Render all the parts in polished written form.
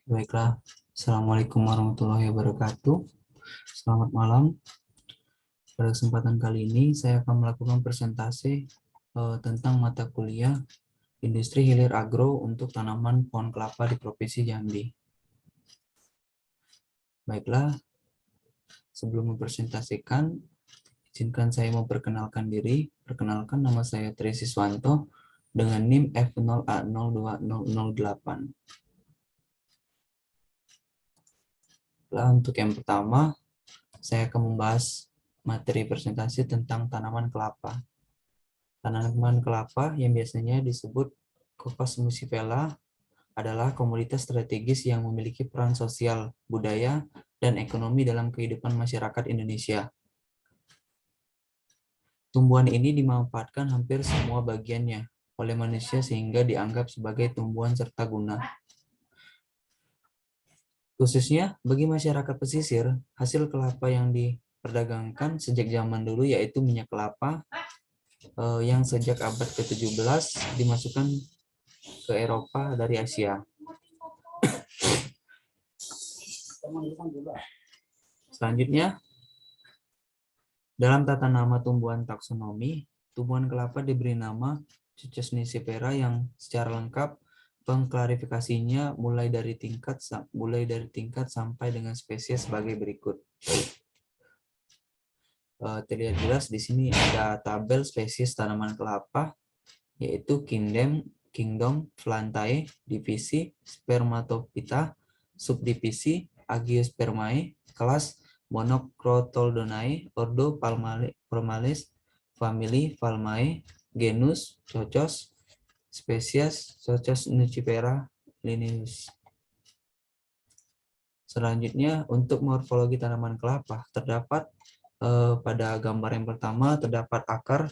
Baiklah, Assalamualaikum warahmatullahi wabarakatuh. Selamat malam. Pada kesempatan kali ini, saya akan melakukan presentasi tentang mata kuliah Industri Hilir Agro untuk tanaman pohon kelapa di Provinsi Jambi. Baiklah, sebelum mempresentasikan, izinkan saya memperkenalkan diri. Perkenalkan, nama saya Tri Siswanto dengan NIM F0A02008. Nah, untuk yang pertama, saya akan membahas materi presentasi tentang tanaman kelapa. Tanaman kelapa yang biasanya disebut Cocos muscipula adalah komoditas strategis yang memiliki peran sosial, budaya, dan ekonomi dalam kehidupan masyarakat Indonesia. Tumbuhan ini dimanfaatkan hampir semua bagiannya oleh manusia sehingga dianggap sebagai tumbuhan serta guna. Khususnya bagi masyarakat pesisir, hasil kelapa yang diperdagangkan sejak zaman dulu yaitu minyak kelapa yang sejak abad ke-17 dimasukkan ke Eropa dari Asia. Selanjutnya, dalam tata nama tumbuhan taksonomi, tumbuhan kelapa diberi nama Cocos muscipula yang secara lengkap pengklarifikasinya mulai dari tingkat sampai dengan spesies sebagai berikut. Terlihat jelas di sini ada tabel spesies tanaman kelapa, yaitu Kingdom, Phlantae, divisi, Spermatophyta, subdivisi, Agiospermae, kelas Monocrotoldonae, ordo Palmales, famili Palmae, genus Cocos, spesies Cocos nucifera Linnaeus. Selanjutnya, untuk morfologi tanaman kelapa, terdapat pada gambar yang pertama terdapat akar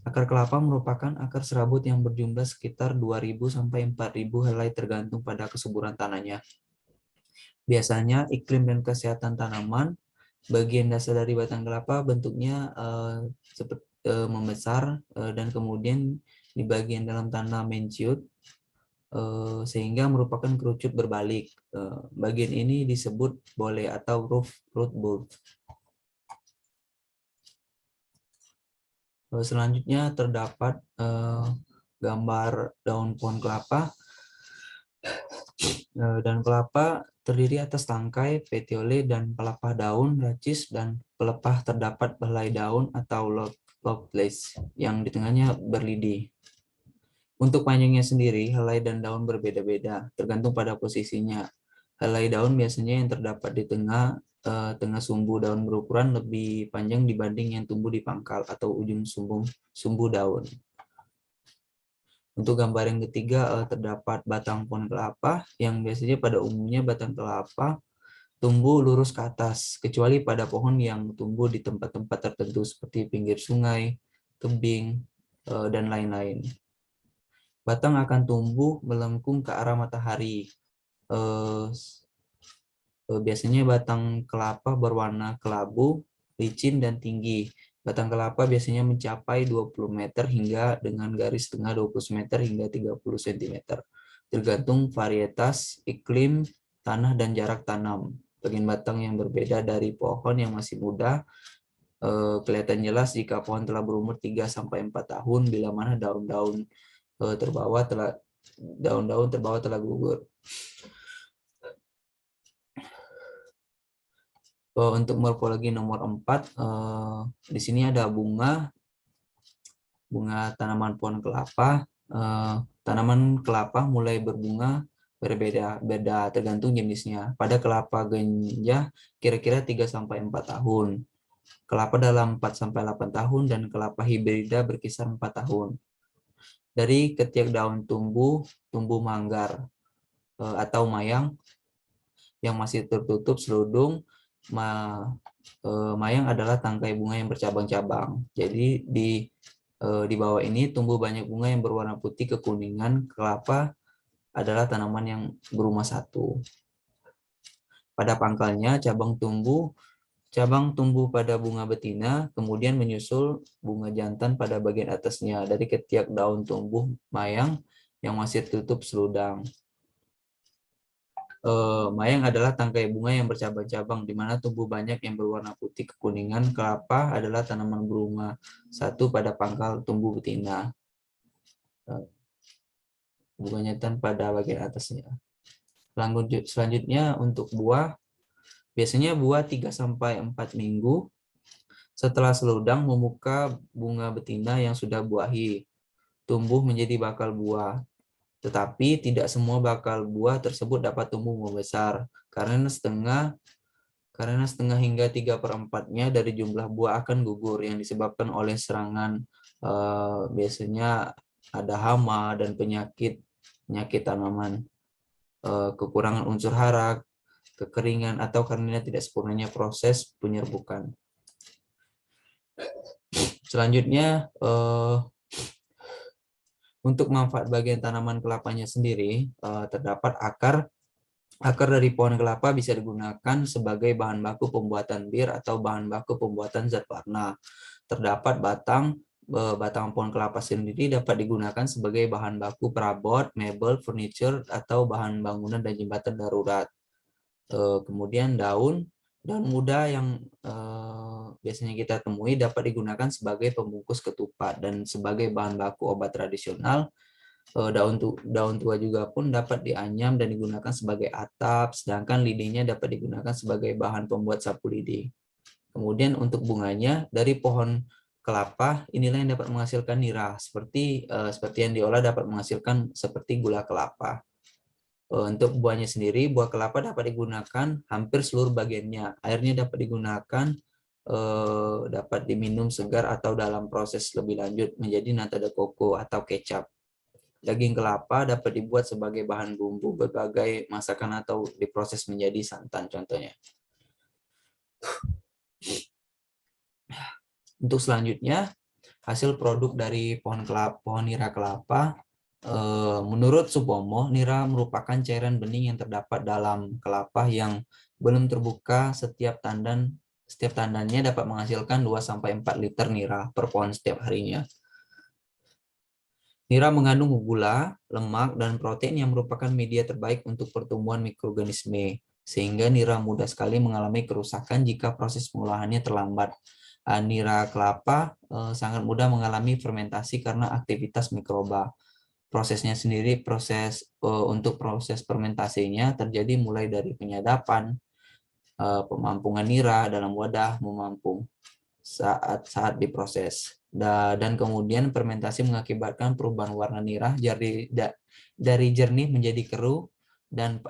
kelapa merupakan akar serabut yang berjumlah sekitar 2.000 sampai 4.000 helai tergantung pada kesuburan tanahnya. Biasanya iklim dan kesehatan tanaman, bagian dasar dari batang kelapa bentuknya membesar dan kemudian di bagian dalam tanah menciut sehingga merupakan kerucut berbalik. Bagian ini disebut bole atau root bulb. Selanjutnya terdapat gambar daun pohon kelapa. Daun kelapa terdiri atas tangkai, petiole, dan pelepah daun, racis, dan pelepah terdapat helai daun atau lobless yang di tengahnya berlidi. Untuk panjangnya sendiri, helai dan daun berbeda-beda, tergantung pada posisinya. Helai daun biasanya yang terdapat di tengah sumbu daun berukuran lebih panjang dibanding yang tumbuh di pangkal atau ujung sumbu daun. Untuk gambar yang ketiga terdapat batang pohon kelapa yang biasanya pada umumnya batang kelapa tumbuh lurus ke atas, kecuali pada pohon yang tumbuh di tempat-tempat tertentu seperti pinggir sungai, tebing, dan lain-lain. Batang akan tumbuh melengkung ke arah matahari. Biasanya batang kelapa berwarna kelabu, licin, dan tinggi. Batang kelapa biasanya mencapai 20 meter hingga dengan garis tengah 20 meter hingga 30 cm. Tergantung varietas, iklim, tanah, dan jarak tanam. Bagian batang yang berbeda dari pohon yang masih muda kelihatan jelas jika pohon telah berumur 3-4 tahun bila mana daun-daun terbawa telah gugur. Untuk morfologi nomor 4, di sini ada bunga tanaman pohon kelapa. Tanaman kelapa mulai berbunga berbeda tergantung jenisnya. Pada kelapa ganja kira-kira 3-4 tahun. Kelapa dalam 4-8 tahun dan kelapa hibrida berkisar 4 tahun. Dari ketiak daun tumbuh manggar atau mayang yang masih tertutup seludung. Mayang adalah tangkai bunga yang bercabang-cabang. Jadi di bawah ini tumbuh banyak bunga yang berwarna putih kekuningan. Kelapa adalah tanaman yang berumah satu. Pada pangkalnya cabang tumbuh pada bunga betina, kemudian menyusul bunga jantan pada bagian atasnya. Dari ketiak daun tumbuh mayang yang masih tertutup seludang. Mayang adalah tangkai bunga yang bercabang-cabang, di mana tumbuh banyak yang berwarna putih kekuningan. Kelapa adalah tanaman berunga satu pada pangkal tumbuh betina. Bunganya pada bagian atasnya. Selanjutnya untuk buah, biasanya buah 3-4 minggu setelah seludang memuka bunga betina yang sudah buahi, tumbuh menjadi bakal buah. Tetapi tidak semua bakal buah tersebut dapat tumbuh membesar, karena setengah hingga 3/4-nya dari jumlah buah akan gugur yang disebabkan oleh serangan, biasanya ada hama dan penyakit tanaman, kekurangan unsur hara, kekeringan, atau karena tidak sempurnanya proses penyerbukan. Selanjutnya, untuk manfaat bagian tanaman kelapanya sendiri, terdapat akar dari pohon kelapa bisa digunakan sebagai bahan baku pembuatan bir atau bahan baku pembuatan zat warna. Terdapat batang pohon kelapa sendiri dapat digunakan sebagai bahan baku perabot, mebel, furniture, atau bahan bangunan dan jembatan darurat. Kemudian daun muda yang biasanya kita temui dapat digunakan sebagai pembungkus ketupat dan sebagai bahan baku obat tradisional. Daun tua juga pun dapat dianyam dan digunakan sebagai atap, sedangkan lidihnya dapat digunakan sebagai bahan pembuat sapu lidi. Kemudian untuk bunganya dari pohon kelapa, inilah yang dapat menghasilkan nira, seperti yang diolah dapat menghasilkan seperti gula kelapa. Untuk buahnya sendiri, buah kelapa dapat digunakan hampir seluruh bagiannya. Airnya dapat digunakan, dapat diminum segar atau dalam proses lebih lanjut menjadi nata de coco atau kecap. Daging kelapa dapat dibuat sebagai bahan bumbu berbagai masakan atau diproses menjadi santan contohnya. Untuk selanjutnya, hasil produk dari pohon nira kelapa. Menurut Supomo, nira merupakan cairan bening yang terdapat dalam kelapa yang belum terbuka. Setiap tandannya dapat menghasilkan 2-4 liter nira per pohon setiap harinya. Nira mengandung gula, lemak, dan protein yang merupakan media terbaik untuk pertumbuhan mikroorganisme, sehingga nira mudah sekali mengalami kerusakan jika proses pengolahannya terlambat. Nira kelapa sangat mudah mengalami fermentasi karena aktivitas mikroba. Prosesnya sendiri, untuk proses fermentasinya terjadi mulai dari penyadapan, pemampungan nira dalam wadah memampung saat diproses, dan kemudian fermentasi mengakibatkan perubahan warna nira dari jernih menjadi keruh, dan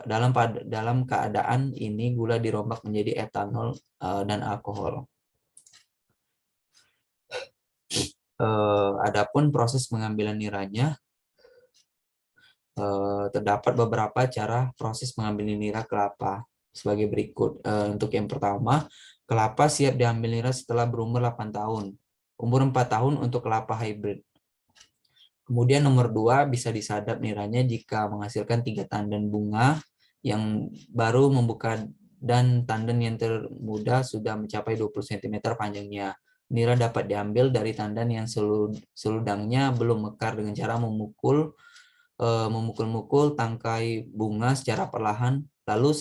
dalam keadaan ini gula dirombak menjadi etanol dan alkohol. Adapun proses pengambilan niranya, terdapat beberapa cara proses pengambilan nira kelapa sebagai berikut. Untuk yang pertama, kelapa siap diambil nira setelah berumur 8 tahun. Umur 4 tahun untuk kelapa hybrid. Kemudian nomor 2, bisa disadap niranya jika menghasilkan 3 tandan bunga yang baru membuka dan tandan yang termuda sudah mencapai 20 cm panjangnya. Nira dapat diambil dari tandan yang seludangnya belum mekar dengan cara memukul-mukul tangkai bunga secara perlahan, lalu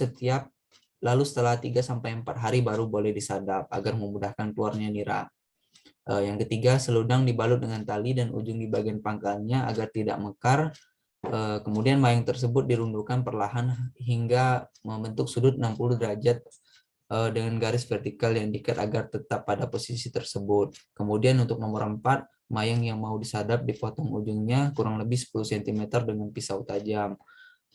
setelah 3-4 hari baru boleh disadap agar memudahkan keluarnya nira. Yang ketiga, seludang dibalut dengan tali dan ujung di bagian pangkalnya agar tidak mekar. Kemudian mayang tersebut dirundukkan perlahan hingga membentuk sudut 60 derajat dengan garis vertikal yang diikat agar tetap pada posisi tersebut. Kemudian untuk nomor 4, mayang yang mau disadap dipotong ujungnya kurang lebih 10 cm dengan pisau tajam.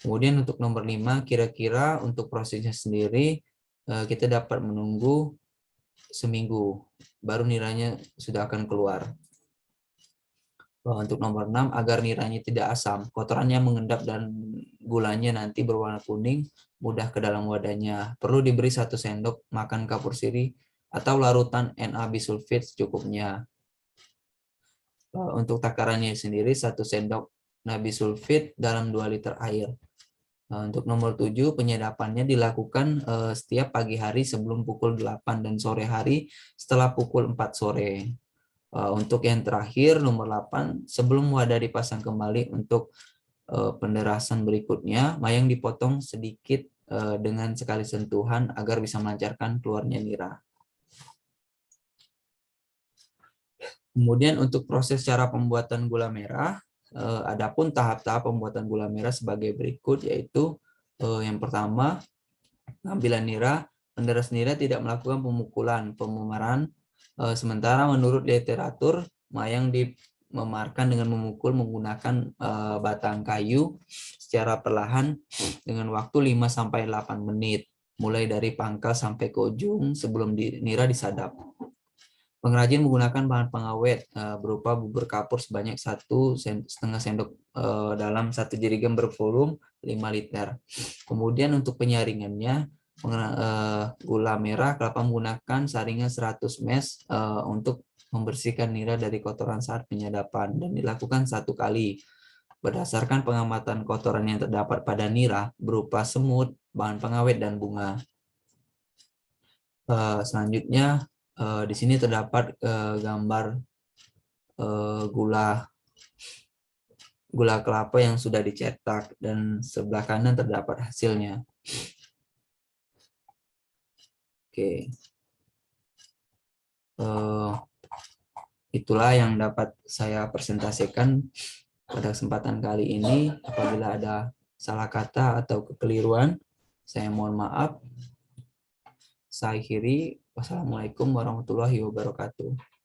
Kemudian untuk nomor 5, kira-kira untuk prosesnya sendiri kita dapat menunggu seminggu, baru niranya sudah akan keluar. Untuk nomor 6, agar niranya tidak asam, kotorannya mengendap dan gulanya nanti berwarna kuning, mudah ke dalam wadahnya. Perlu diberi 1 sendok makan kapur sirih atau larutan Na-bisulfit secukupnya. Untuk takarannya sendiri 1 sendok Na-bisulfit dalam 2 liter air. Untuk nomor 7, penyadapannya dilakukan setiap pagi hari sebelum pukul 8 dan sore hari setelah pukul 4 sore. Untuk yang terakhir, nomor 8, sebelum wadah dipasang kembali untuk penderasan berikutnya, mayang dipotong sedikit dengan sekali sentuhan agar bisa melancarkan keluarnya nira. Kemudian untuk proses cara pembuatan gula merah, adapun tahap-tahap pembuatan gula merah sebagai berikut, yaitu yang pertama, pengambilan nira. Penderas nira tidak melakukan pemukulan, pememeran. Sementara menurut literatur, mayang dimemarkan dengan memukul menggunakan batang kayu secara perlahan dengan waktu 5-8 menit, mulai dari pangkal sampai ke ujung sebelum nira disadap. Pengrajin menggunakan bahan pengawet berupa bubur kapur sebanyak 1,5 sendok dalam 1 jerigen bervolume 5 liter. Kemudian untuk penyaringannya, gula merah kelapa menggunakan saringan 100 ml untuk membersihkan nira dari kotoran saat penyadapan dan dilakukan 1 kali. Berdasarkan pengamatan kotoran yang terdapat pada nira berupa semut, bahan pengawet, dan bunga. Selanjutnya di sini terdapat gambar gula kelapa yang sudah dicetak dan sebelah kanan terdapat hasilnya. Oke, itulah yang dapat saya presentasikan pada kesempatan kali ini. Apabila ada salah kata atau kekeliruan, saya mohon maaf. Saya akhiri. Wassalamualaikum warahmatullahi wabarakatuh.